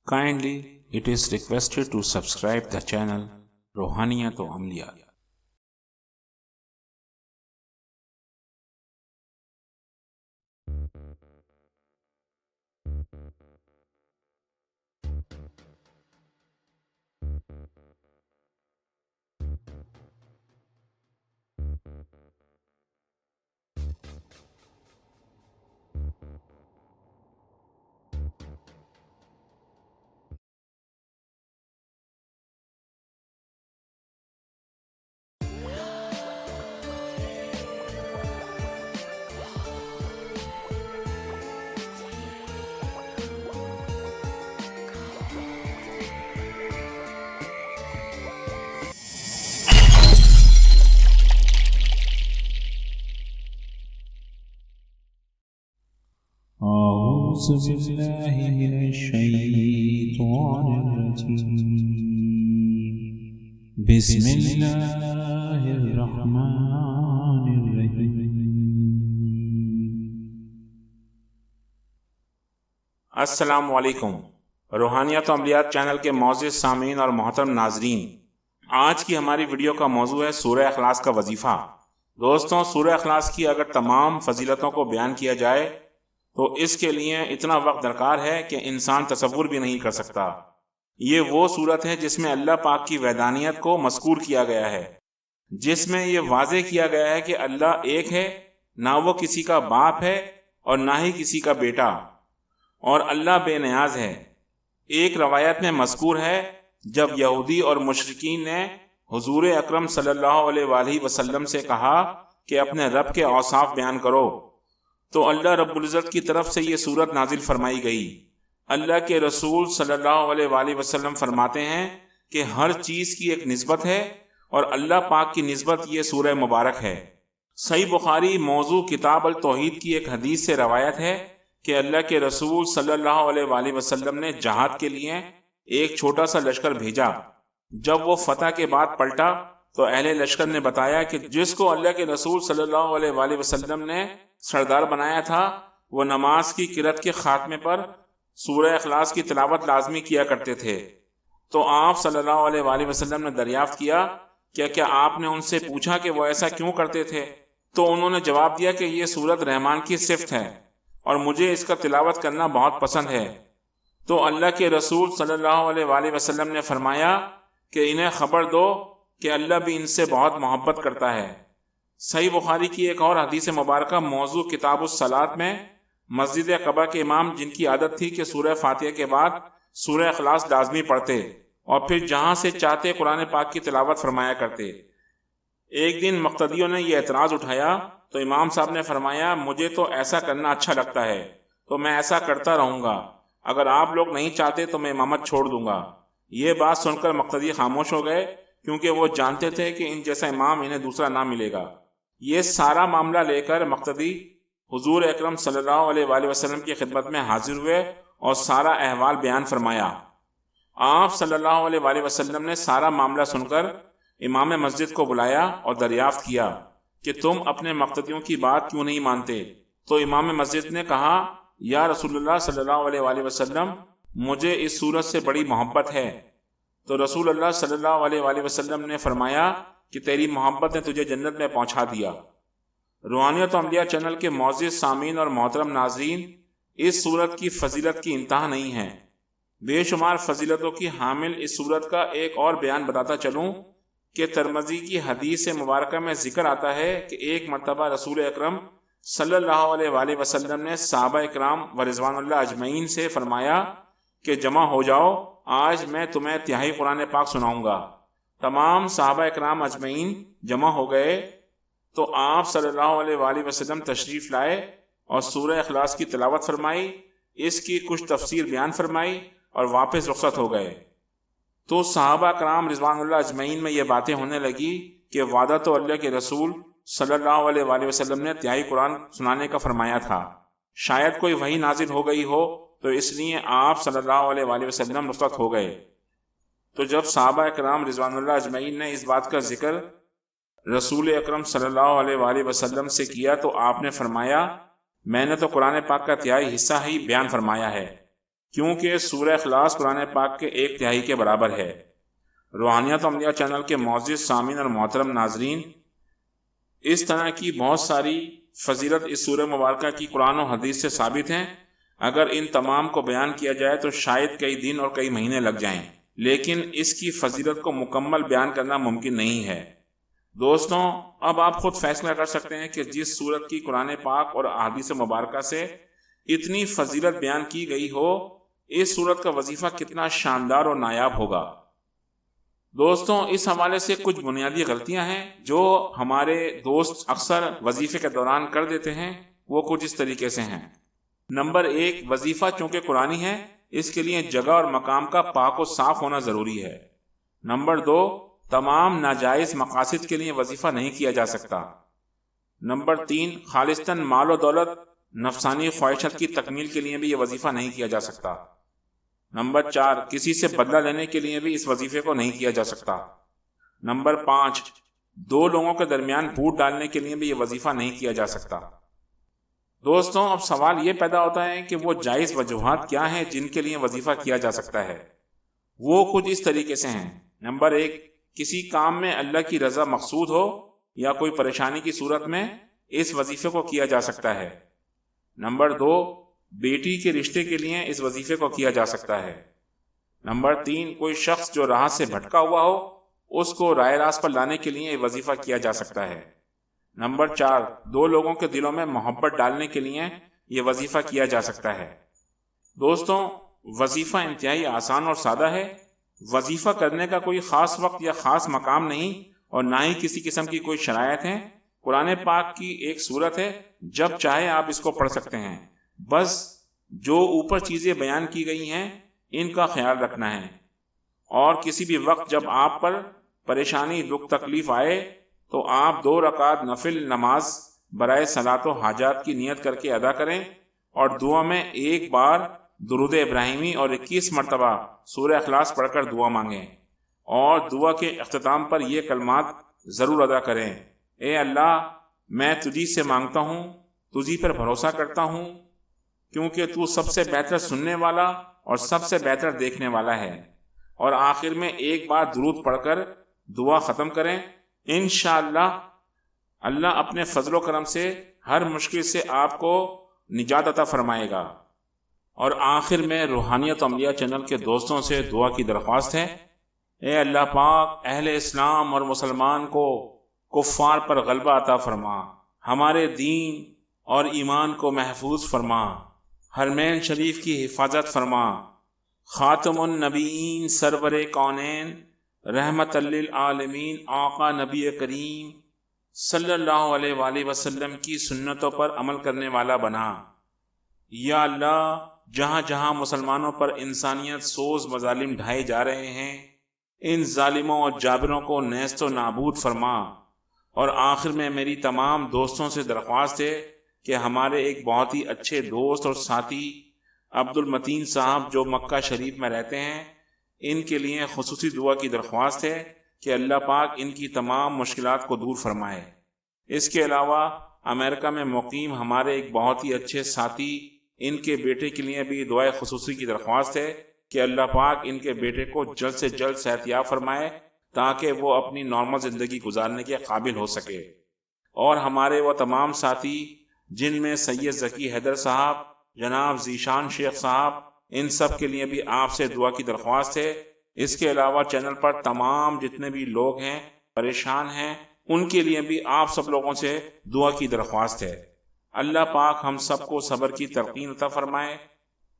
Kindly, it is requested to subscribe the channel Rohaniyat o Amliyat. أعوذ بالله من الشيطان الرجيم بسم الله الرحمن الرحيم. السلام علیکم. روحانیت و عملیات چینل کے معزز سامعین اور محترم ناظرین، آج کی ہماری ویڈیو کا موضوع ہے سورہ اخلاص کا وظیفہ. دوستوں، سورہ اخلاص کی اگر تمام فضیلتوں کو بیان کیا جائے تو اس کے لیے اتنا وقت درکار ہے کہ انسان تصور بھی نہیں کر سکتا. یہ وہ صورت ہے جس میں اللہ پاک کی وحدانیت کو مذکور کیا گیا ہے، جس میں یہ واضح کیا گیا ہے کہ اللہ ایک ہے، نہ وہ کسی کا باپ ہے اور نہ ہی کسی کا بیٹا، اور اللہ بے نیاز ہے. ایک روایت میں مذکور ہے جب یہودی اور مشرکین نے حضور اکرم صلی اللہ علیہ وآلہ وسلم سے کہا کہ اپنے رب کے اوصاف بیان کرو، تو اللہ رب العزت کی طرف سے یہ سورت نازل فرمائی گئی. اللہ کے رسول صلی اللہ علیہ وآلہ وسلم فرماتے ہیں کہ ہر چیز کی ایک نسبت ہے اور اللہ پاک کی نسبت یہ سورہ مبارک ہے. صحیح بخاری موضوع کتاب التوحید کی ایک حدیث سے روایت ہے کہ اللہ کے رسول صلی اللہ علیہ وآلہ وسلم نے جہاد کے لیے ایک چھوٹا سا لشکر بھیجا. جب وہ فتح کے بعد پلٹا تو اہل لشکر نے بتایا کہ جس کو اللہ کے رسول صلی اللہ علیہ وآلہ وسلم نے سردار بنایا تھا وہ نماز کی قرات کے خاتمے پر سورہ اخلاص کی تلاوت لازمی کیا کرتے تھے. تو آپ صلی اللہ علیہ وآلہ وسلم نے دریافت کیا کیا آپ نے ان سے پوچھا کہ وہ ایسا کیوں کرتے تھے؟ تو انہوں نے جواب دیا کہ یہ سورت رحمان کی صفت ہے اور مجھے اس کا تلاوت کرنا بہت پسند ہے. تو اللہ کے رسول صلی اللہ علیہ وآلہ وسلم نے فرمایا کہ انہیں خبر دو کہ اللہ بھی ان سے بہت محبت کرتا ہے. صحیح بخاری کی ایک اور حدیث مبارکہ موضوع کتاب الصلاۃ میں مسجد قباء کے امام جن کی عادت تھی کہ سورہ فاتحہ کے بعد سورہ اخلاص لازمی پڑھتے اور پھر جہاں سے چاہتے قرآن پاک کی تلاوت فرمایا کرتے. ایک دن مقتدیوں نے یہ اعتراض اٹھایا تو امام صاحب نے فرمایا مجھے تو ایسا کرنا اچھا لگتا ہے تو میں ایسا کرتا رہوں گا، اگر آپ لوگ نہیں چاہتے تو میں امامت چھوڑ دوں گا. یہ بات سن کر مقتدی خاموش ہو گئے کیونکہ وہ جانتے تھے کہ ان جیسا امام انہیں دوسرا نہ ملے گا. یہ سارا معاملہ لے کر مقتدی حضور اکرم صلی اللہ علیہ وآلہ وسلم کی خدمت میں حاضر ہوئے اور سارا احوال بیان فرمایا. آپ صلی اللہ علیہ وآلہ وسلم نے سارا معاملہ سن کر امام مسجد کو بلایا اور دریافت کیا کہ تم اپنے مقتدیوں کی بات کیوں نہیں مانتے؟ تو امام مسجد نے کہا یا رسول اللہ صلی اللہ علیہ وآلہ وسلم، مجھے اس صورت سے بڑی محبت ہے. تو رسول اللہ صلی اللہ علیہ وآلہ وسلم نے فرمایا کہ تیری محبت نے تجھے جنت میں پہنچا دیا. روحانیت و عملیات چینل کے معزز سامعین اور محترم ناظرین، اس صورت کی فضیلت کی انتہا نہیں ہے. بے شمار فضیلتوں کی حامل اس صورت کا ایک اور بیان بتاتا چلوں کہ ترمذی کی حدیث مبارکہ میں ذکر آتا ہے کہ ایک مرتبہ رسول اکرم صلی اللہ علیہ وآلہ وسلم نے صحابہ اکرام و رضوان اللہ اجمعین سے فرمایا کہ جمع ہو جاؤ، آج میں تمہیں تہائی قرآن پاک سناؤں گا. تمام صحابہ اکرام اجمعین جمع ہو گئے تو آپ صلی اللہ علیہ وآلہ وسلم تشریف لائے اور سورہ اخلاص کی تلاوت فرمائی، اس کی کچھ تفسیر بیان فرمائی اور واپس رخصت ہو گئے. تو صحابہ کرام رضوان اللہ اجمعین میں یہ باتیں ہونے لگی کہ وعدہ تو اللہ کے رسول صلی اللہ علیہ وآلہ وسلم نے تہائی قرآن سنانے کا فرمایا تھا، شاید کوئی وحی نازل ہو گئی ہو تو اس لیے آپ صلی اللہ علیہ وآلہ وسلم رخصت ہو گئے. تو جب صحابہ کرام رضوان اللہ اجمعین نے اس بات کا ذکر رسول اکرم صلی اللہ علیہ وآلہ وسلم سے کیا تو آپ نے فرمایا میں نے تو قرآن پاک کا تہائی حصہ ہی بیان فرمایا ہے. کیونکہ سورہ اخلاص قرآن پاک کے 1/3 کے برابر ہے۔ روحانیت عملیہ چینل کے معزز سامعین اور محترم ناظرین، اس طرح کی بہت ساری فضیلت اس سورہ مبارکہ کی قرآن و حدیث سے ثابت ہیں۔ اگر ان تمام کو بیان کیا جائے تو شاید کئی دن اور کئی مہینے لگ جائیں، لیکن اس کی فضیلت کو مکمل بیان کرنا ممکن نہیں ہے۔ دوستوں، اب آپ خود فیصلہ کر سکتے ہیں کہ جس سورت کی قرآن پاک اور احادیث مبارکہ سے اتنی فضیلت بیان کی گئی ہو، اس سورت کا وظیفہ کتنا شاندار اور نایاب ہوگا۔ دوستوں، اس حوالے سے کچھ بنیادی غلطیاں ہیں جو ہمارے دوست اکثر وظیفے کے دوران کر دیتے ہیں، وہ کچھ اس طریقے سے ہیں۔ نمبر 1، وظیفہ چونکہ قرآنی ہے، اس کے لیے جگہ اور مقام کا پاک و صاف ہونا ضروری ہے۔ نمبر 2، تمام ناجائز مقاصد کے لیے وظیفہ نہیں کیا جا سکتا۔ نمبر 3، خالصتاً مال و دولت، نفسانی خواہشات کی تکمیل کے لیے بھی یہ وظیفہ نہیں کیا جا سکتا۔ نمبر 4، کسی سے بدلہ لینے کے لیے بھی اس وظیفے کو نہیں کیا جا سکتا۔ نمبر 5، 2 لوگوں کے درمیان پھوٹ ڈالنے کے لیے بھی یہ وظیفہ نہیں کیا جا سکتا۔ دوستوں، اب سوال یہ پیدا ہوتا ہے کہ وہ جائز وجوہات کیا ہیں جن کے لیے وظیفہ کیا جا سکتا ہے؟ وہ کچھ اس طریقے سے ہیں۔ نمبر 1، کسی کام میں اللہ کی رضا مقصود ہو یا کوئی پریشانی کی صورت میں اس وظیفے کو کیا جا سکتا ہے۔ نمبر 2، بیٹی کے رشتے کے لیے اس وظیفے کو کیا جا سکتا ہے۔ نمبر 3، کوئی شخص جو راہ سے بھٹکا ہوا ہو، اس کو راہ راست پر لانے کے لیے یہ وظیفہ کیا جا سکتا ہے۔ نمبر 4، 2 لوگوں کے دلوں میں محبت ڈالنے کے لیے یہ وظیفہ کیا جا سکتا ہے۔ دوستوں، وظیفہ انتہائی آسان اور سادہ ہے۔ وظیفہ کرنے کا کوئی خاص وقت یا خاص مقام نہیں، اور نہ ہی کسی قسم کی کوئی شرائط ہے۔ قرآن پاک کی ایک سورت ہے، جب چاہے آپ اس کو پڑھ سکتے ہیں۔ بس جو اوپر چیزیں بیان کی گئی ہیں ان کا خیال رکھنا ہے، اور کسی بھی وقت جب آپ پر پریشانی، دکھ، تکلیف آئے تو آپ 2 رکعت نفل نماز برائے صلاۃ و حاجات کی نیت کر کے ادا کریں، اور دعا میں 1 بار درود ابراہیمی اور 21 مرتبہ سورہ اخلاص پڑھ کر دعا مانگیں، اور دعا کے اختتام پر یہ کلمات ضرور ادا کریں: اے اللہ، میں تجھی سے مانگتا ہوں، تجھی پر بھروسہ کرتا ہوں، کیونکہ تو سب سے بہتر سننے والا اور سب سے بہتر دیکھنے والا ہے۔ اور آخر میں 1 بار درود پڑھ کر دعا ختم کریں۔ انشاءاللہ اللہ اپنے فضل و کرم سے ہر مشکل سے آپ کو نجات عطا فرمائے گا۔ اور آخر میں روحانیت عملیہ چینل کے دوستوں سے دعا کی درخواست ہے: اے اللہ پاک، اہل اسلام اور مسلمان کو کفار پر غلبہ عطا فرما، ہمارے دین اور ایمان کو محفوظ فرما، حرمین شریف کی حفاظت فرما، خاتم النبیین، سرور کونین، رحمت للعالمین آقا نبی کریم صلی اللہ علیہ وآلہ وسلم کی سنتوں پر عمل کرنے والا بنا۔ یا اللہ، جہاں جہاں مسلمانوں پر انسانیت سوز مظالم ڈھائے جا رہے ہیں، ان ظالموں اور جابروں کو نیست و نابود فرما۔ اور آخر میں میری تمام دوستوں سے درخواست ہے کہ ہمارے ایک بہت ہی اچھے دوست اور ساتھی عبد المتین صاحب جو مکہ شریف میں رہتے ہیں، ان کے لیے خصوصی دعا کی درخواست ہے کہ اللہ پاک ان کی تمام مشکلات کو دور فرمائے۔ اس کے علاوہ امریکہ میں مقیم ہمارے ایک بہت ہی اچھے ساتھی، ان کے بیٹے کے لیے بھی دعائے خصوصی کی درخواست ہے کہ اللہ پاک ان کے بیٹے کو جلد سے جلد صحت یاب فرمائے تاکہ وہ اپنی نارمل زندگی گزارنے کے قابل ہو سکے۔ اور ہمارے وہ تمام ساتھی جن میں سید ذکی حیدر صاحب، جناب ذیشان شیخ صاحب، ان سب کے لیے بھی آپ سے دعا کی درخواست ہے۔ اس کے علاوہ چینل پر تمام جتنے بھی لوگ ہیں پریشان ہیں، ان کے لیے بھی آپ سب لوگوں سے دعا کی درخواست ہے۔ اللہ پاک ہم سب کو صبر کی تلقین عطا فرمائے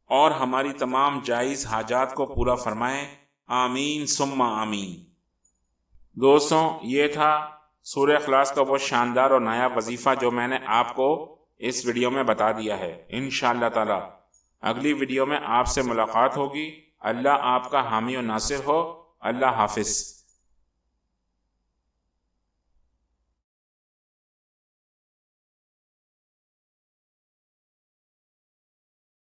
اور ہماری تمام جائز حاجات کو پورا فرمائے، آمین ثم آمین۔ دوستوں، یہ تھا سورہ اخلاص کا وہ شاندار اور نایاب وظیفہ جو میں نے آپ کو اس ویڈیو میں بتا دیا ہے۔ انشاءاللہ تعالی اگلی ویڈیو میں آپ سے ملاقات ہوگی۔ اللہ آپ کا حامی و ناصر ہو۔ اللہ حافظ۔